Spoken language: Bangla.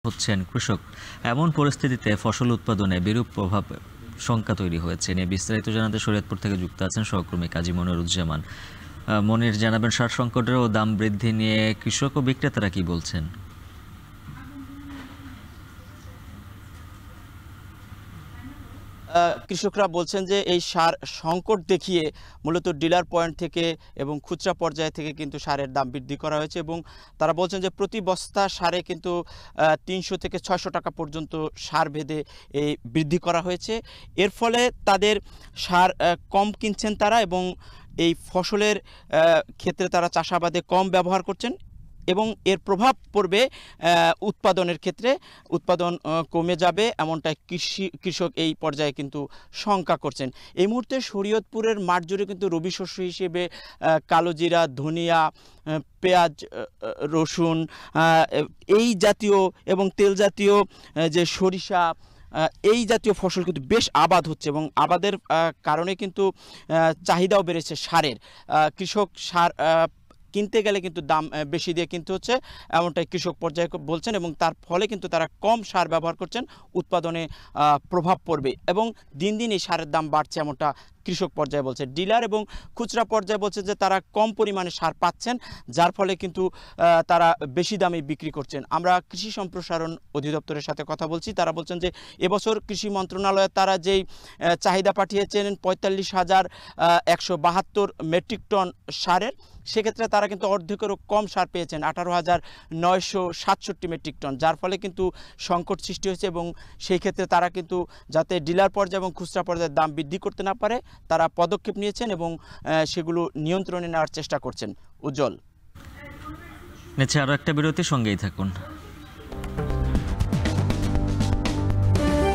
হচ্ছেন কৃষক। এমন পরিস্থিতিতে ফসল উৎপাদনে বিরূপ প্রভাব শঙ্কা তৈরি হয়েছে। নিয়ে বিস্তারিত জানাতে শরীয়তপুর থেকে যুক্ত আছেন সহকর্মী কাজী মনিরুজ্জামান। মনির, জানাবেন সার সংকটের ও দাম বৃদ্ধি নিয়ে কৃষক ও বিক্রেতারা কি বলছেন? কৃষকরা বলছেন যে এই সার সংকট দেখিয়ে মূলত ডিলার পয়েন্ট থেকে এবং খুচরা পর্যায় থেকে কিন্তু সারের দাম বৃদ্ধি করা হয়েছে এবং তারা বলছেন যে প্রতি বস্তা সারে কিন্তু ৩০০ থেকে ৬০০ টাকা পর্যন্ত সার ভেদে এই বৃদ্ধি করা হয়েছে। এর ফলে তাদের সার কম কিনছেন তারা এবং এই ফসলের ক্ষেত্রে তারা চাষাবাদে কম ব্যবহার করছেন এবং এর প্রভাব পড়বে উৎপাদনের ক্ষেত্রে। উৎপাদন কমে যাবে এমনটাই কৃষক এই পর্যায়ে কিন্তু শঙ্কা করছেন। এই মুহূর্তে শরীয়তপুরের মাঠ জুড়ে কিন্তু রবি শস্য হিসেবে কালোজিরা, ধনিয়া, পেঁয়াজ, রসুন, এই জাতীয় এবং তেল জাতীয় যে সরিষা, এই জাতীয় ফসল কিন্তু বেশ আবাদ হচ্ছে এবং আবাদের কারণে কিন্তু চাহিদাও বেড়েছে সারের। কৃষক সার কিনতে গেলে কিন্তু দাম বেশি দিয়ে কিনতে হচ্ছে এমনটাই কৃষক পর্যায়ে বলছেন এবং তার ফলে কিন্তু তারা কম সার ব্যবহার করছেন, উৎপাদনে প্রভাব পড়বে এবং দিন দিন এই সারের দাম বাড়ছে এমনটা কৃষক পর্যায়ে বলছে। ডিলার এবং খুচরা পর্যায়ে বলছে যে তারা কম পরিমাণে সার পাচ্ছেন, যার ফলে কিন্তু তারা বেশি দামে বিক্রি করছেন। আমরা কৃষি সম্প্রসারণ অধিদপ্তরের সাথে কথা বলছি, তারা বলছেন যে এবছর কৃষি মন্ত্রণালয়ে তারা যেই চাহিদা পাঠিয়েছেন ৪৫,১৭২ মেট্রিক টন সারের, সেক্ষেত্রে তারা কিন্তু অর্ধেকেরও কম সার পেয়েছেন ১৮,৯৬৭ মেট্রিক টন, যার ফলে কিন্তু সংকট সৃষ্টি হয়েছে এবং সেই ক্ষেত্রে তারা কিন্তু যাতে ডিলার পর্যায়ে এবং খুচরা পর্যায়ে দাম বৃদ্ধি করতে না পারে তারা পদক্ষেপ নিয়েছেন এবং সেগুলো নিয়ন্ত্রণে নেওয়ার চেষ্টা করছেন। উজ্জ্বল, নিচে আরও একটা বিরতি, সঙ্গেই থাকুন।